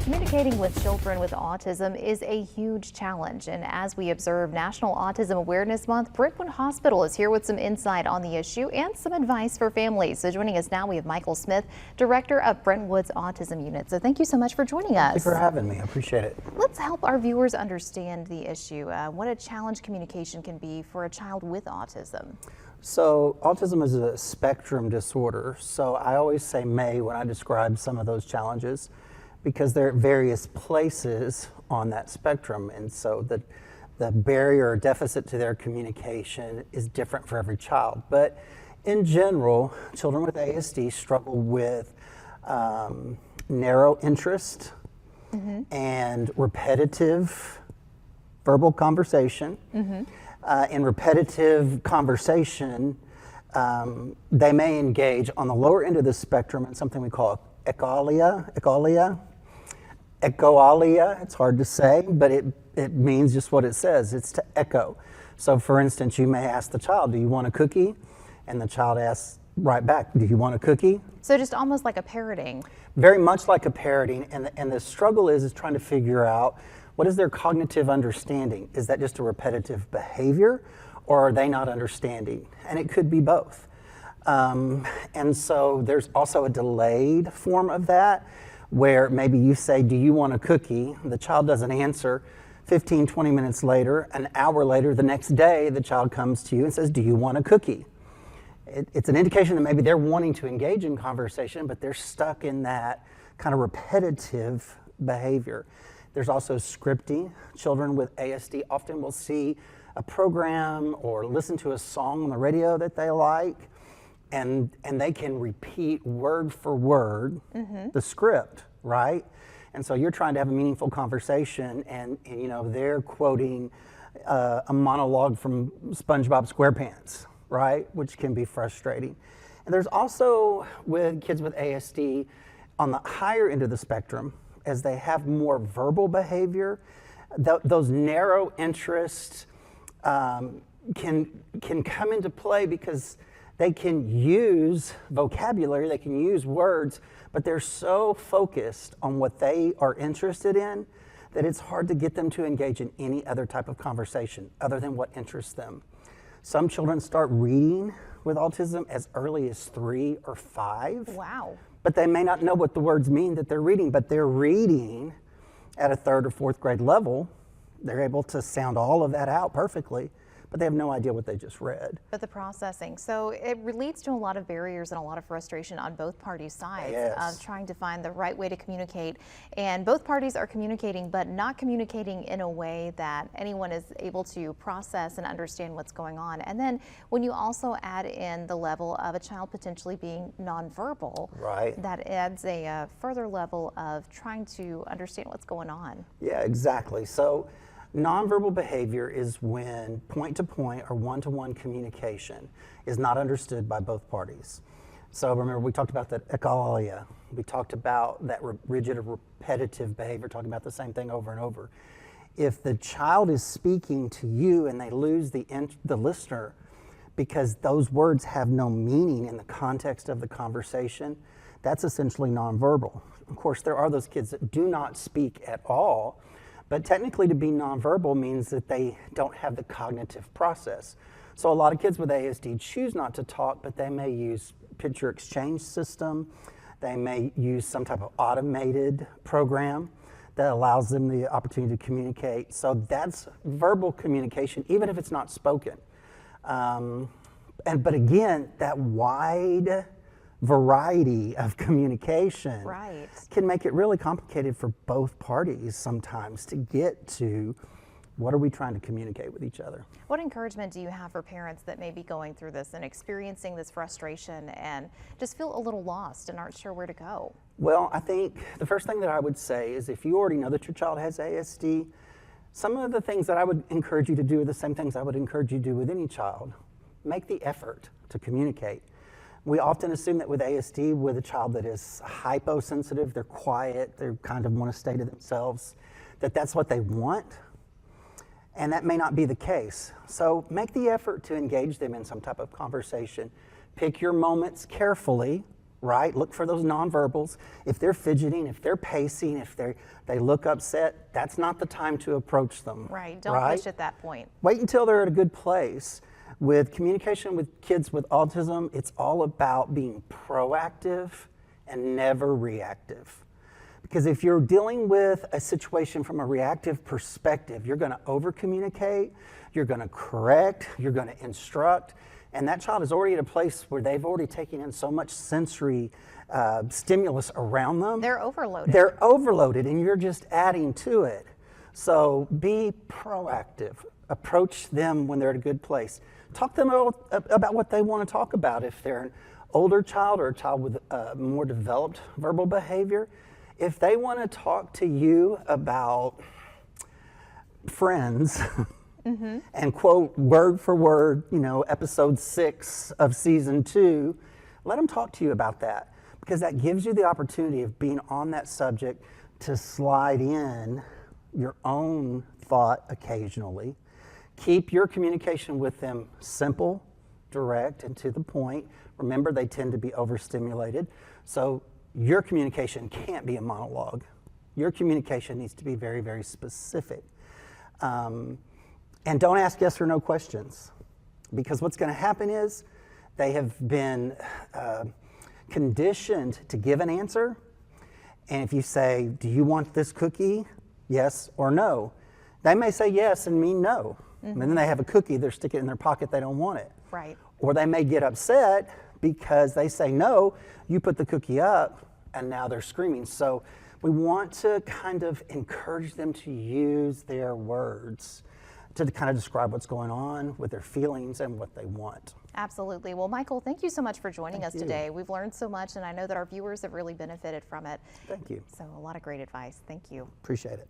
Communicating with children with autism is a huge challenge, and as we observe National Autism Awareness Month, Brentwood Hospital is here with some insight on the issue and some advice for families. So joining us now, we have Michael Smith, Director of Brentwood's Autism Unit. So thank you so much for joining us. Thank you for having me. I appreciate it. Let's help our viewers understand the issue, what a challenge communication can be for a child with autism. So autism is a spectrum disorder. So I always say may when I describe some of those challenges, because they're at various places on that spectrum, and so the barrier or deficit to their communication is different for every child. But in general, children with ASD struggle with narrow interest and repetitive verbal conversation. In repetitive conversation, they may engage on the lower end of the spectrum in something we call echolalia. It's hard to say, but it means just what it says. It's to echo. So for instance, you may ask the child, do you want a cookie? And the child asks right back, do you want a cookie? So just almost like a parroting. Very much like a parroting, and the struggle is trying to figure out what is their cognitive understanding. Is that just a repetitive behavior, or are they not understanding? And it could be both. And so there's also a delayed form of that, where maybe you say, do you want a cookie? The child doesn't answer. 15, 20 minutes later, an hour later, the next day, the child comes to you and says, do you want a cookie? It's an indication that maybe they're wanting to engage in conversation, but they're stuck in that kind of repetitive behavior. There's also scripting. Children with ASD often will see a program or listen to a song on the radio that they like, and they can repeat word for word the script, right? And so you're trying to have a meaningful conversation, and you know, they're quoting a monologue from SpongeBob SquarePants, right? Which can be frustrating. And there's also, with kids with ASD, on the higher end of the spectrum, as they have more verbal behavior, those narrow interests can come into play because they can use vocabulary, they can use words, but they're so focused on what they are interested in that it's hard to get them to engage in any other type of conversation other than what interests them. Some children start reading with autism as early as 3 or 5. Wow. But they may not know what the words mean that they're reading, but they're reading at a 3rd or 4th grade level. They're able to sound all of that out perfectly, but they have no idea what they just read. But the processing, so it leads to a lot of barriers and a lot of frustration on both parties' sides of trying to find the right way to communicate. And both parties are communicating, but not communicating in a way that anyone is able to process and understand what's going on. And then when you also add in the level of a child potentially being nonverbal, right, that adds a further level of trying to understand what's going on. Yeah, exactly. So nonverbal behavior is when point-to-point or one-to-one communication is not understood by both parties. So remember, we talked about that echolalia. We talked about that rigid or repetitive behavior, talking about the same thing over and over. If the child is speaking to you and they lose the listener because those words have no meaning in the context of the conversation, that's essentially nonverbal. Of course, there are those kids that do not speak at all, but technically to be nonverbal means that they don't have the cognitive process. So a lot of kids with ASD choose not to talk, but they may use picture exchange system. They may use some type of automated program that allows them the opportunity to communicate. So that's verbal communication, even if it's not spoken. But again, that wide variety of communication can make it really complicated for both parties sometimes to get to what are we trying to communicate with each other. What encouragement do you have for parents that may be going through this and experiencing this frustration and just feel a little lost and aren't sure where to go? Well, I think the first thing that I would say is if you already know that your child has ASD, some of the things that I would encourage you to do are the same things I would encourage you to do with any child. Make the effort to communicate. We often assume that with ASD, with a child that is hyposensitive, they're quiet, they kind of want to stay to themselves, that's what they want. And that may not be the case. So make the effort to engage them in some type of conversation. Pick your moments carefully right? Look for those nonverbals. If they're fidgeting, if they're pacing, if they look upset, that's not the time to approach them. Right, don't push at that point. Wait until they're at a good place. With communication with kids with autism, it's all about being proactive and never reactive. Because if you're dealing with a situation from a reactive perspective, you're going to over-communicate, you're going to correct, you're going to instruct, and that child is already at a place where they've already taken in so much sensory stimulus around them. They're overloaded. They're overloaded, and you're just adding to it. So be proactive. Approach them when they're at a good place. Talk to them about what they want to talk about. If they're an older child or a child with more developed verbal behavior, if they want to talk to you about Friends and quote word for word, episode 6 of season 2, let them talk to you about that, because that gives you the opportunity of being on that subject to slide in your own thought occasionally. Keep your communication with them simple, direct, and to the point. Remember, they tend to be overstimulated. So your communication can't be a monologue. Your communication needs to be very, very specific. And don't ask yes or no questions, because what's going to happen is they have been conditioned to give an answer. And if you say, do you want this cookie? Yes or no. They may say yes and mean no. And then they have a cookie, they're sticking it in their pocket, they don't want it. Right. Or they may get upset because they say no, you put the cookie up, and now they're screaming. So we want to kind of encourage them to use their words to kind of describe what's going on with their feelings and what they want. Absolutely. Well, Michael, thank you so much for joining us today. We've learned so much, and I know that our viewers have really benefited from it. Thank you. So a lot of great advice. Thank you. Appreciate it.